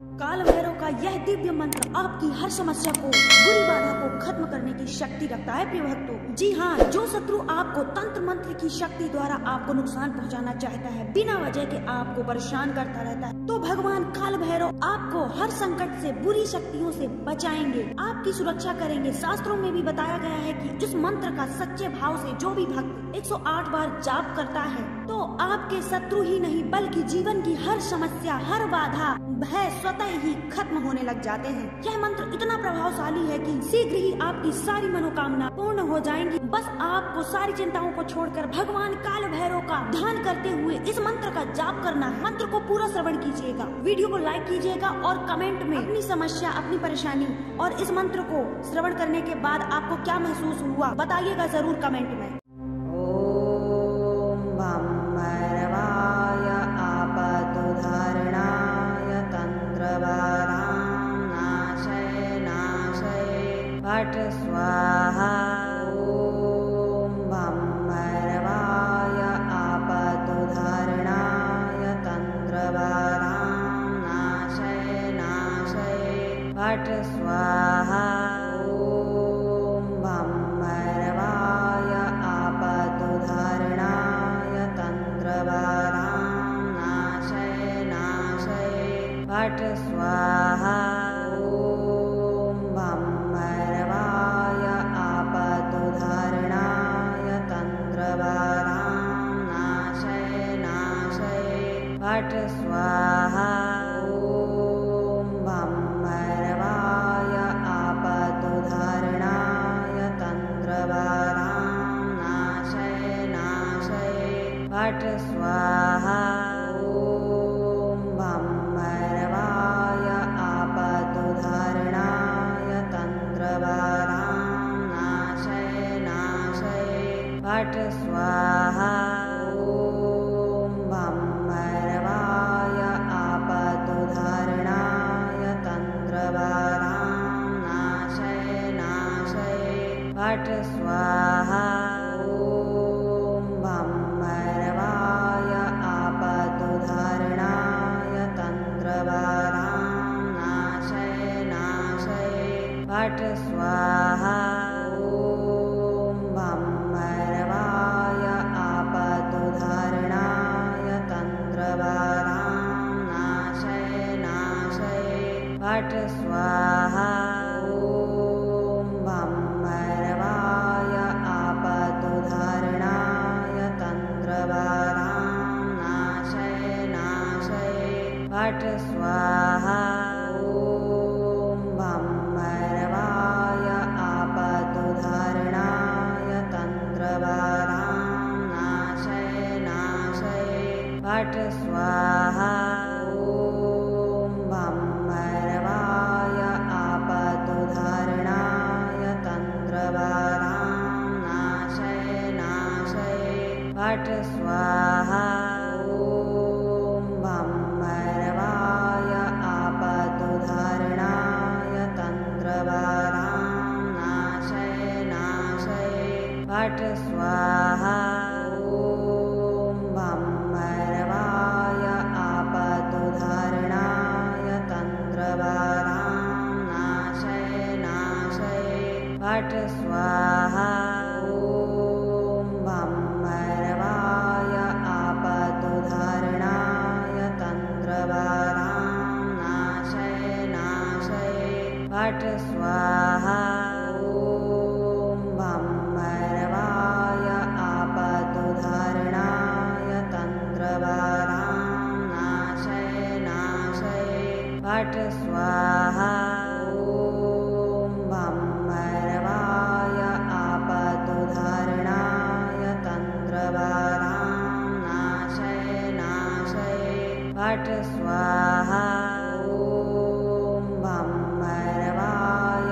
काल भैरव का यह दिव्य मंत्र आपकी हर समस्या को, बुरी बाधा को खत्म करने की शक्ति रखता है प्रिय भक्तों। जी हाँ, जो शत्रु आपको तंत्र मंत्र की शक्ति द्वारा आपको नुकसान पहुंचाना चाहता है, बिना वजह के आपको परेशान करता रहता है, तो भगवान काल भैरव आपको हर संकट से, बुरी शक्तियों से बचाएंगे, आपकी सुरक्षा करेंगे। शास्त्रों में भी बताया गया है कि जिस मंत्र का सच्चे भाव से जो भी भक्त 108 बार जाप करता है, तो आपके शत्रु ही नहीं बल्कि जीवन की हर समस्या, हर बाधा, भय स्वतः ही खत्म होने लग जाते हैं। यह मंत्र इतना प्रभावशाली है कि शीघ्र ही आपकी सारी मनोकामना पूर्ण हो जाएंगी। बस आपको सारी चिंताओं को छोड़कर भगवान काल भैरव का ध्यान करते हुए इस मंत्र का जाप करना है। मंत्र को पूरा श्रवण कीजिएगा, वीडियो को लाइक कीजिएगा और कमेंट में अपनी समस्या, अपनी परेशानी और इस मंत्र को श्रवण करने के बाद आपको क्या महसूस हुआ बताइएगा जरूर कमेंट में। फट् स्वाहा। ॐ भं भैरवाय आपदुद्धारणाय तन्त्रबाधां नाशय फट् स्वाहा। ॐ भं भैरवाय आपदुद्धारणाय तन्त्रबाधां नाशय फट् स्वाहा। फट् स्वाहा। ॐ भं भैरवाय आपदुद्धारणाय तन्त्रबाधां नाशय फट् स्वाहा। ॐ भं भैरवाय आपदुद्धारणाय तन्त्रबाधां नाशय फट् स्वाहा। फट् स्वाहा। ॐ भं भैरवाय आपदुद्धारणाय तन्त्रबाधां नाशय फट् स्वाहा। ॐ भं भैरवाय आपदुद्धारणाय तन्त्रबाधां नाशय फट् स्वाहा। फट् स्वाहा। ॐ भं भैरवाय आपदुद्धारणाय तन्त्रबाधां नाशय फट् स्वाहा। ॐ भं भैरवाय आपदुद्धारणाय तन्त्रबाधां नाशय फट् स्वाहा। फट् स्वाहा। ॐ भं भैरवाय आपदुद्धारणाय तन्त्रबाधां नाशय फट् स्वाहा। ॐ भं भैरवाय आपदुद्धारणाय तन्त्रबाधां नाशय फट् स्वाहा। फट् स्वाहा। ॐ भं भैरवाय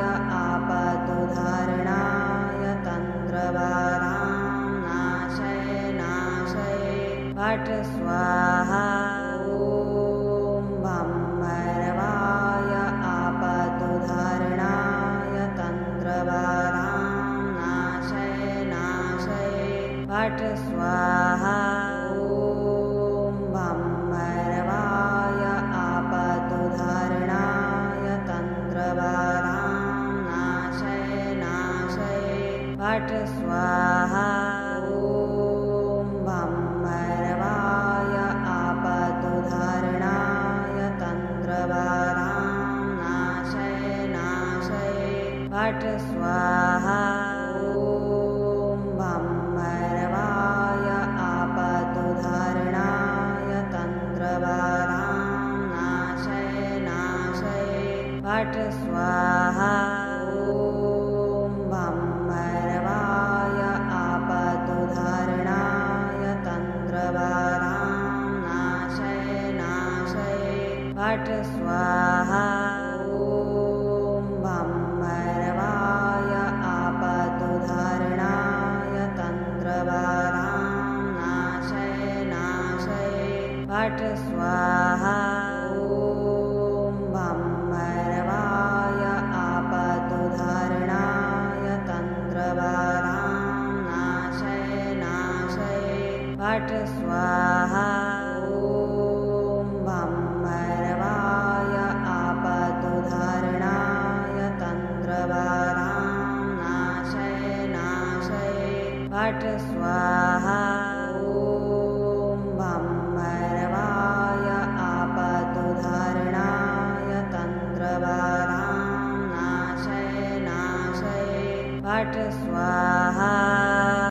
आपदुद्धारणाय तन्त्रबाधां नाशय फट् स्वाहा। ॐ भं भैरवाय आपदुद्धारणाय तन्त्रबाधां नाशय फट् स्वाहा। फट् स्वाहा। ॐ भं भैरवाय आपदुद्धारणाय भट स्वाहा ॐ भं भैरवाय आपदुद्धारणाय तन्त्रबाधां नाशय भट स्वाहा ॐ भं भैरवाय आपदुद्धारणाय तन्त्रबाधां नाशय भट स्वाहा ॐ भं भैरवाय आपदुद्धारणाय तन्त्रबाधां नाशय भट स्वाहा ॐ भं भैरवाय आपदुद्धारणाय तन्त्रबाधां नाशय भट स्वाहा ॐ भं भैरवाय आपदुद्धारणाय तन्त्रबाधां नाशय भट स्वाहा ॐ भं भैरवाय आपदुद्धारणाय तन्त्रबाधां नाशय भट स्वाहा ॐ भं भैरवाय आपदुद्धारणाय तन्त्रबाधां नाशय भट